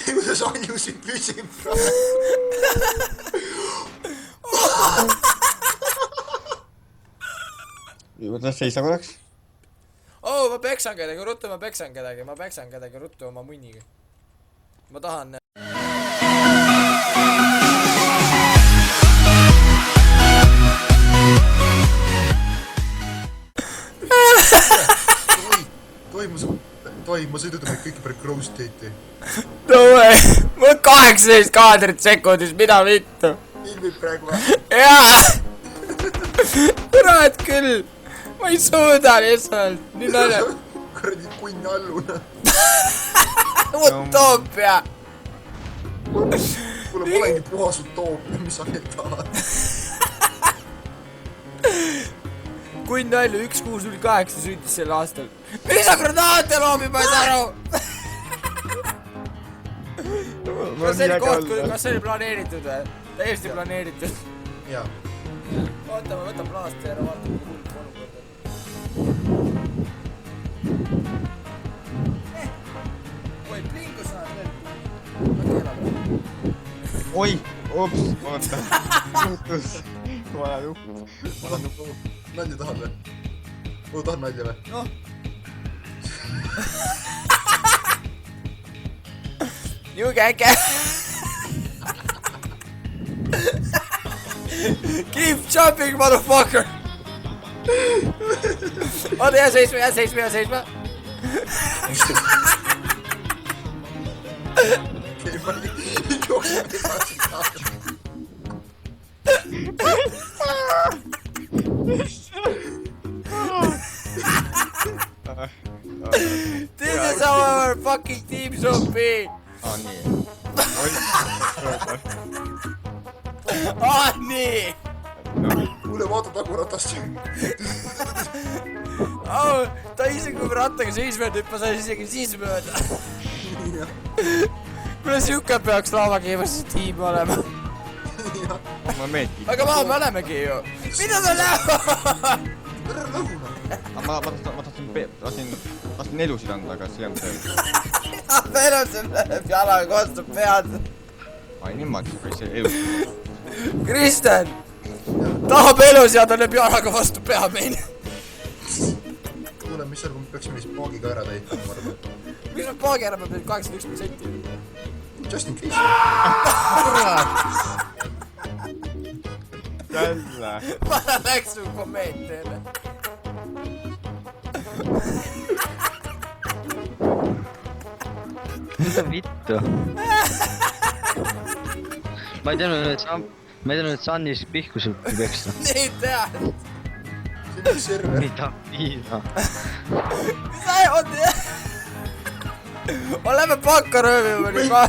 Kuidas Anjusid püsib praegu? Kuidas seisa korraks? Ma peksan kedagi ruttu, ma peksan kedagi ruttu oma munniga. Ma tahan... Ma sõidutan meid kõiki pärast Gross State'i. No way! Mul 18 kaadrit sekundis, mida vittu? Ilmib praegu või? Jaa! Kurat küll! Ma ei suuda lihtsalt! Nii nalja! Kuradi kunn alluna. Utoopia! Kuule, ma olengi puhas utoopia, mis sa veel tahad? Kunn allu 1608 süütis sel aastal. Mis sa granaate loobi, ma ei saa aru? Kas see oli planeeritud või? Täiesti planeeritud. Jaa. Oota, ma võtan plaasti ära, vaatan kui hull olukorda. Oi, plingu saad veel. Ma keelan või? Oi! Ups! Oota! Muutus! Ma olen upp! Nalja tahad või? Tahad nalja või? Noh. Niuge äge. Keep jumping, motherfucker! Oota, jää seisma. Jookseb edasi taas. This is how our fucking team should be! Nii. Nii! Kuule, vaata taguratast. Ta isegi kui me rattaga seisma hüppas, isegi siis mööda. Kuule, siuke peaks laavakeemas tiim olema. Ma meeldib. Aga me olemegi ju. Mida sa näeb? Tere lõhuna. Ma tahtsin elusid anda, aga see on see. Meil on selle jalaga vastu pead. Ai, niimoodi, kui see elusid. Kristjan! Tahab elus ja ta lööb jalaga vastu pea meil. Kuule, mis seal, kui me peaksime siis paagiga ära täitma, ma arvan. Mis me paagi ära peab 81%? Justin Chris. Jälle. Ma läks su komeet teile. Mida vittu? Ma ei teadnud, et Sannis pihku sul peksta. Nii tead. See on üks server. Mida viina? Mis sa oota? Oleme pakka röövima nii ka.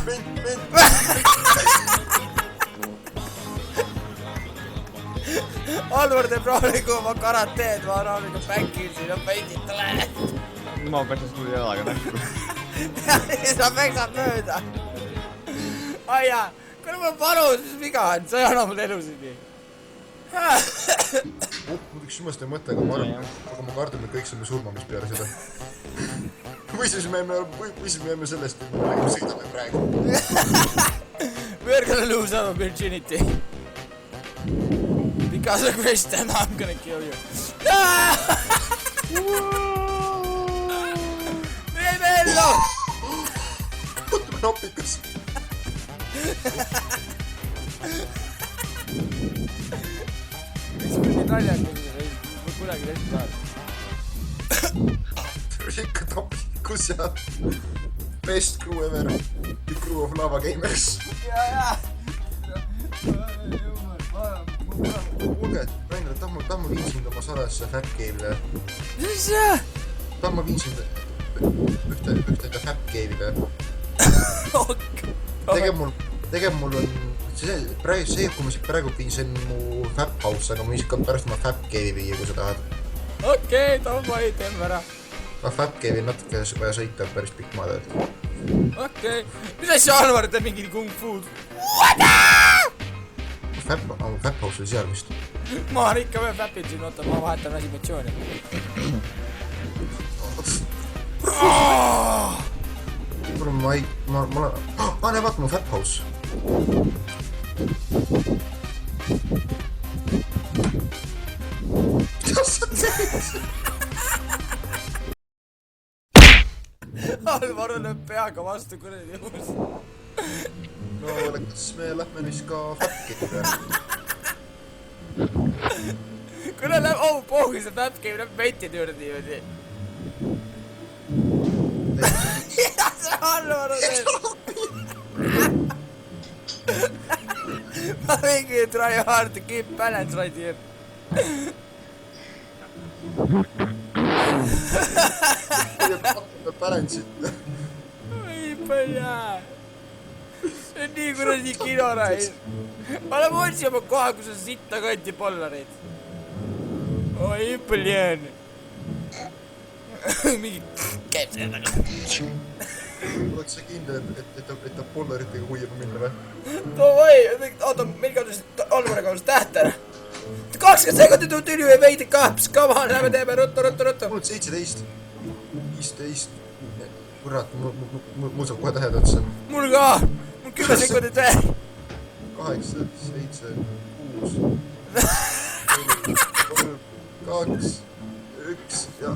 Alvar teeb rahuliku oma karateed, ma rahuliku päkil siin on peidid tule. Ma peaksin sulle jalaga nähku. Sa peksad mööda. Ai jaa, kui mul panus, mis viga on, sa ei anna mul elusid nii. Muiduks sümaste mõte, aga ma kardan, et kõik saame surmamis peale seda. Või siis me jääme sellest, et me sõidame praegu. We're gonna lose our virginity. Because of Christian, I'm gonna kill you. Nii bello! Võtame nopikas. Miks mul nii naljakas või kunagi tehti tahad? Ikka nopikus ja best crew ever. The crew of Lava Gamers. Jaa. Kuulge, Rainer, tahan ma viin sind oma salajasse Fab Cave'ile. Mis see? Tahan ma viin sind ühte Fab Cave'ile. Tegem mul on... See, kui ma siit praegu viin, see on mu Fab House, aga ma viskan pärast oma Fab Cave'i viia, kui sa tahad. Okei, davai, teeme ära. Ma Fab Cave'i natuke vaja sõita päris pikk maade. Okei. Mis asja Alvar teeb mingi kung fu'd? Fab House oli seal vist. Ma olen ikka veel Fabid siin, oota, ma vahetan animatsiooni. kuule ma ei... ma olen... näe vaata mu Fat House. Kuidas sa teed? Alvaro lööb peaga vastu kuradi juhus. No kas me lähme nüüd ka Fatki peale? Kuule läheb, pohhu see päpp käib läbi mentide juurde niimoodi. Mida see Alvaro teeb? Ma mingi try hard to keep balance right here. Balance'it. Oi põlja. See on nii kuradi kinorais. Ma olen otsi oma koha, kus on sitta kanti pollareid. Oi põljan. Mingi käib selle taga. Oled sa kindel, et ta pollaritega huiab minna või? Davai, oota, meil kadus Alvaro kadus tähtena. 20 sekundit on tüli või veidi kaps, come on, lähme teeme ruttu. Mul on 17. 15. Kurat, mul saab kohe tähed otsa. Mul ka, mul 10 sekundit veel. 8, 7, 6, 4, 3, 2, 1 ja...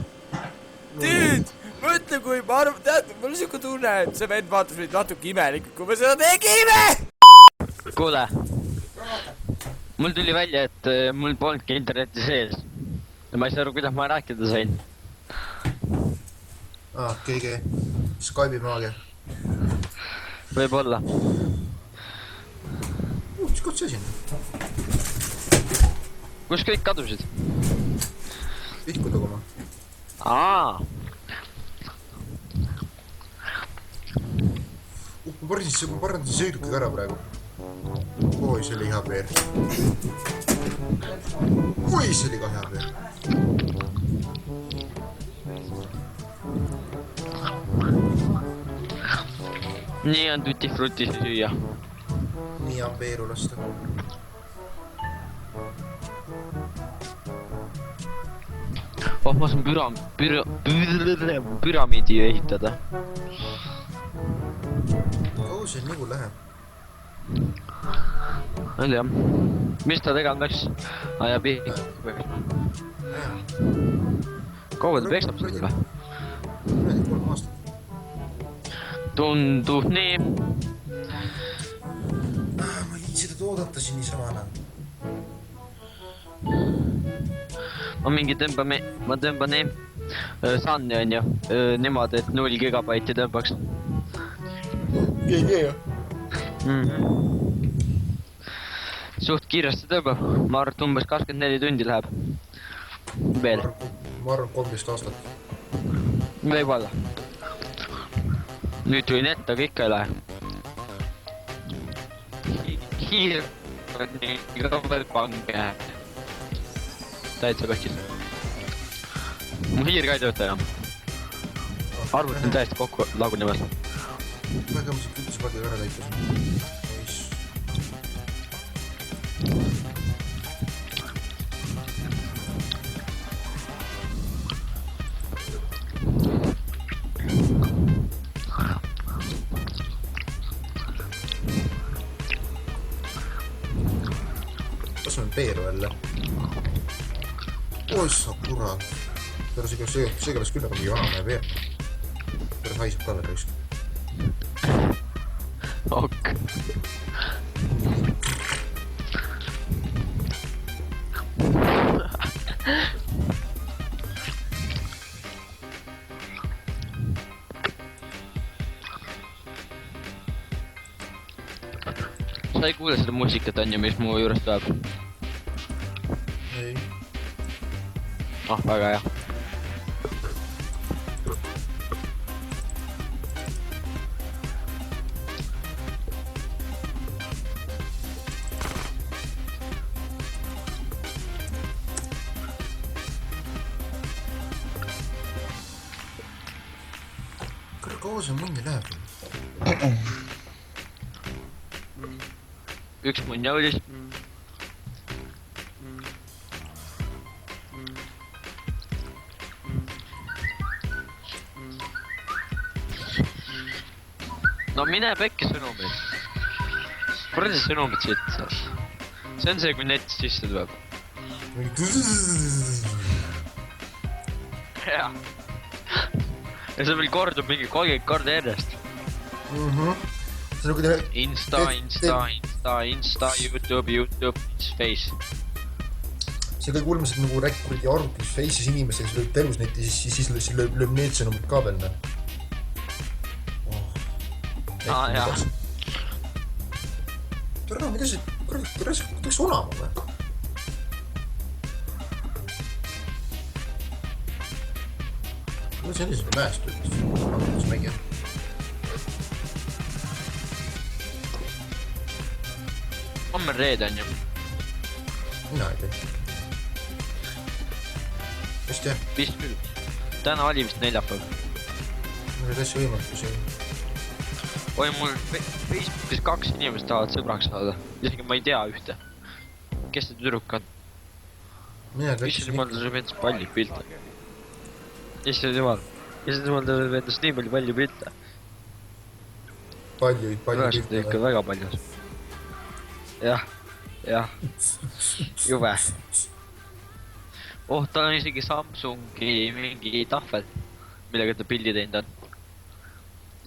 Dude, mõtle kui ma arvan, tead, mul on siuke tunne, et see vend vaatas meid natuke imelikult, kui me seda tegime! kuule. Mul tuli välja, et mul polnudki interneti sees. Ja ma ei saa aru, kuidas ma rääkida sain. GG. Skype'i maagia. Võib-olla. Mis koht see siin? Kus kõik kadusid? Vihku taguma. Aa. Ma parandasin sõidukiga ära praegu. Oi, see oli hea peer. Oi, see oli ka hea peer. Nii on tutti frutti süüa. Nii on peeru lasta. Ma saan püramiidi ehitada. Kaua see nagu läheb? Ma ei tea. Mis ta tegema läks? Ajab ihku. Kaua ta pekstab seda või? 3 aastat. Tundub nii. Ma ei seda toodata siin niisamana. Ma mingi ma tõmban Sunni on ju. Niimoodi, et 0 gigabaiti tõmbaks. GG ju. Suht kiiresti tõmbab. Ma arvan, et umbes 24 tundi läheb. Veel. Ma arvan 13 aastat. Võib-olla. Nüüd tuli netta, aga ikka ei lähe. Hiir on nii ka veel pange. Täitsa katkis. Mu hiir ka ei tööta enam. Arvut on täiesti kokku lagunemas. Väga ma siin kütuspakiga ära täitasin. Kas on peeru jälle? Oi sa kurat. See kõlas küll nagu mingi vanamehe peer. Pärast haiseb ka veel raisk. Ok. Sa ei kuule seda muusikat on ju, mis mu juures tuleb? Ei. Ah, väga hea. Kaua see munni läheb? Üks munn jõudis. no mine pekki sõnumid. Kuradi sõnumid siit saab. See on see, kui net sisse tuleb. Jaa. Ja see veel kordub mingi 30 korda järjest. See on kuidagi... Insta, YouTube, Face. See kõik ulmesid nagu rääkid arvutis Face'is inimesi, kes lööb telus netti, siis lööb need sõnumid ka veel. Jaa. Tore, mida see... Kuidas unama või? Kuidas sellisele mäest ütles? Kuidas mängija? Homme reed on ju. Mina ei tea. Mis tea? Vist küll. Täna oli vist neljapäev. Mul oli täitsa võimalik, kui see... Oi, mul Facebookis 2 inimest tahavad sõbraks saada. Isegi ma ei tea ühte. Kes see tüdruk on? Mina ei Issand jumal, ta saab endast palju pilte. Issand jumal, ta saab endast nii palju pilte. Palju Tõenäoliselt ikka väga palju. Jah. Jube. Oh, tal on isegi Samsungi mingi tahvel, millega ta pildi teinud on.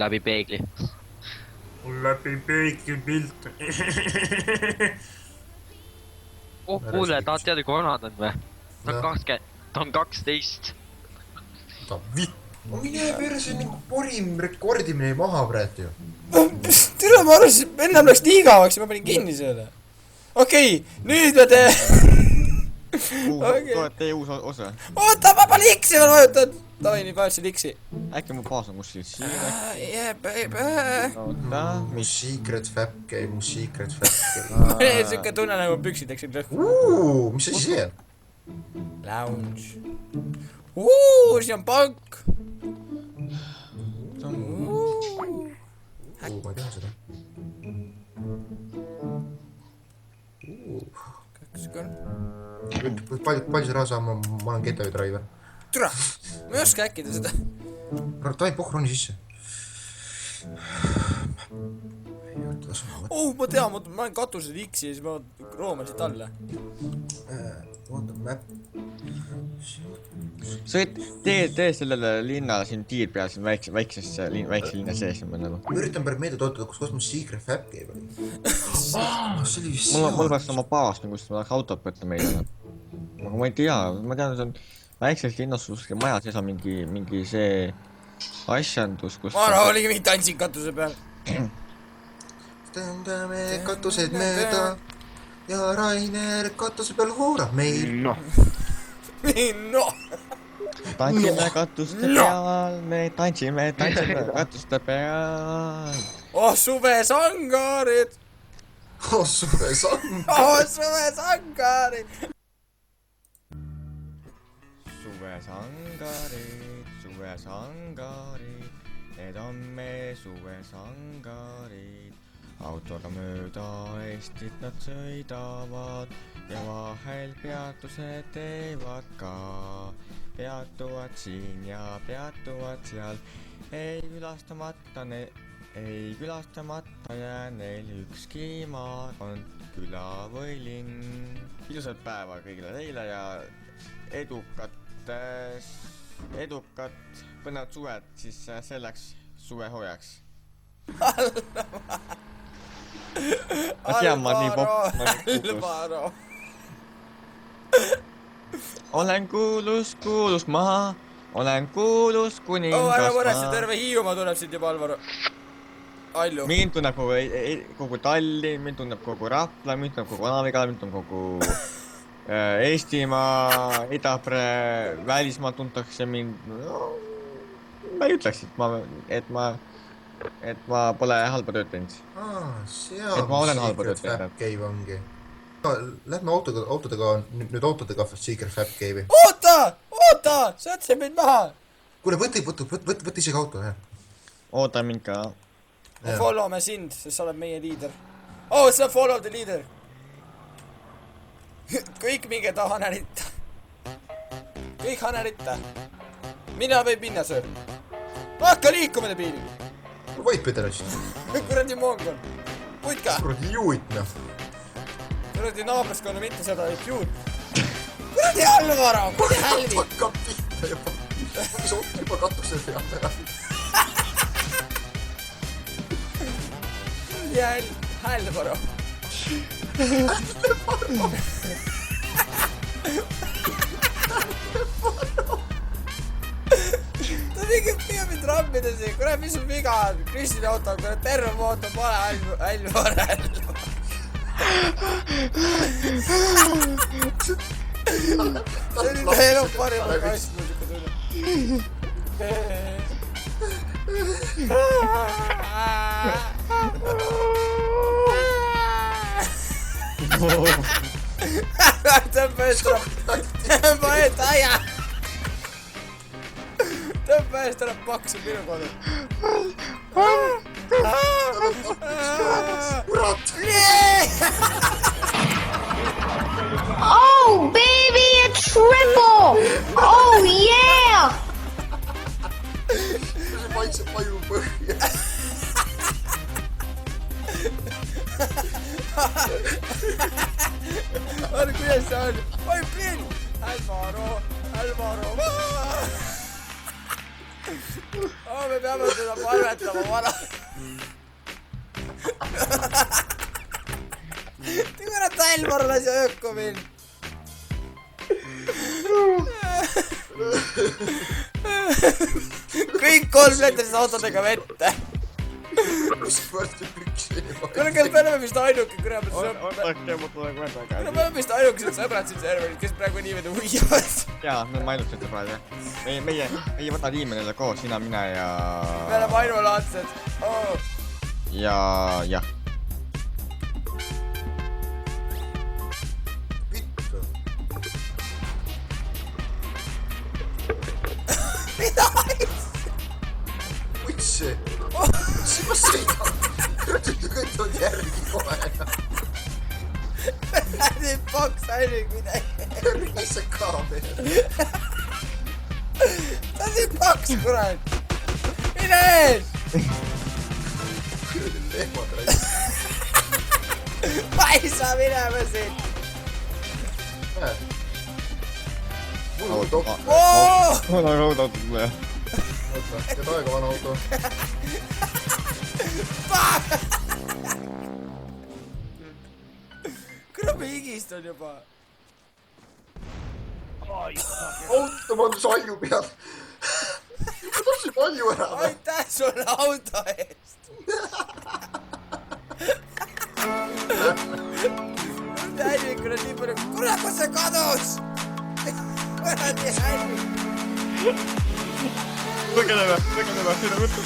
Läbi peegli. Mul läbi peegli pilt. Oh, kuule, tahad teada, kui vanad on või? Ta on 20, ta on 12. Ta vitt. Mine perse nagu parim rekordimine maha praegu ju. Tule, ma arvasin, ennam läks nii igavaks ja ma panin kinni selle. Okei, nüüd me Tuleb teie uus osa. Oota, ma liksi veel vajutan. Davai, nii vajutasin liksi. Äkki mu baas on kuskil siin äkki? Yeah, baby. Oota, Mu secret fab game. Mul oli siuke tunne nagu püksid läksid lõhku. Mis asi see on? Lounge. Siin on pank. Ma ei tea seda. Palju see raha saab, ma olen Getaway Driver. Türa, ma ei oska äkkida seda. Tohi pohk roni sisse. Ma tean, ma olen katusel X ja siis ma rooman siit alla. Oota, map. tee sellele linnale siin tiir peal siin väikse linna sees nagu. Ma üritan pärast meelde toetada, kus mu secret fab game oli. See oli vist Mul peaks oma baas, kus ma tahaks autot võtta meile. Aga ma ei tea, ma tean, see on väikses linnas kuskil maja sees on mingi see asjandus, kus... Ma oligi mingi tantsin katuse peal. Tõndame katused mööda ja Rainer katuse peal hoorab meil. No. Tantsime katuste peal, me tantsime katuste peal. Oh, suvesangarid. Oh, suvesangarid. Oh, suvesangarid. Suvesangarid, need on me suvesangarid. Autoga mööda Eestit nad sõidavad ja vahel peatused teevad ka. Peatuvad siin ja peatuvad seal, ei külastamata jää neil ükski maakond, küla või linn. Ilusat päeva kõigile teile ja edukat põnevat suved siis selleks suvehooajaks. Alvaro. Olen kuulus maa, olen kuulus kuningas Ära võrrasti, terve Hiiumaa tunneb sind juba, Alvaro. Allu. Mind tunneb kogu Tallinn, mind tunneb kogu Rapla, mind tunneb kogu Vana-Vigala, mind tunneb kogu Eestimaa, Idapere, välismaal tuntakse mind... Ma ei ütleks, et ma pole halba tööd teinud. Seal ma olen halba secret tööd fab game ongi. Lähme autodega secret fab game'i. Oota! Sa jätsid mind maha! Kuule, võtta isegi auto, jah. Oota mind ka. Follow me sind, sest sa oled meie liider. Sa follow the leader. Kõik minge ta haneritta. Kõik haneritta. Mina võib minna, söör. Hakka liikuma, debiili. Vaid pederast. kuradi mongol. Putka. Kuradi juut, noh. Kuradi naabriskonna mittesõbralik juut. Kuradi Alvaro, kuradi hälvi. Hakkab pihta juba. Mis oot juba katuse peale ära. Kuradi Alvaro. Ta mingi püüab mind rammida siin, kurat, mis sul viga on? Kristini auto on, kurat, terve mootor, pole Alvaro. See oli ta elu parima kastmusiku tunne. Tõmba eest ära, tõmba eest aia. Tõmba eest ära paksu minu kodu. Kurat! Oh, baby, a triple! Oh, yeah! See vaikselt vajub põhja. Vaata, kuidas see on. Oi, Priin! Alvaro. Oh, me peame seda palvetama, vana. Kurat, Alvaro lasi ööku mind. Kõik 3 liitrit autodega vette. Kus võrdi püksi juba. Kuule, kas me oleme vist ainuke, kurat, Oota, äkki ma tulen kohe me tagasi. oleme vist ainukesed sõbrad siin serveril, kes praegu niimoodi uiavad. Jaa, me oleme ainukesed sõbrad, jah. Meie võta tiimi neile koos, sina, mina ja... Me oleme ainulaadsed. Oh. Jah. Vittu. Mida? Miks see? Miks ma sõidan? Kõik on järgi kohe. Nii paks ainult midagi. Mis see kaamera? Ta on nii paks, kurat. Mine ees! Kuradi lehmad räägid. Ma ei saa minema siit. Näed. Mul on Auto. top. Mul on autot mulle. Oota, teed aega vana auto. Kurat, ma higistan juba. Auto ma salju peal. Ma tahtsin palju ära. Aitäh sulle auto eest. Hälvik, kurat, nii palju. Kurat, kus see kadus? Kuradi hälvik. Põgeneme, sinna võtta.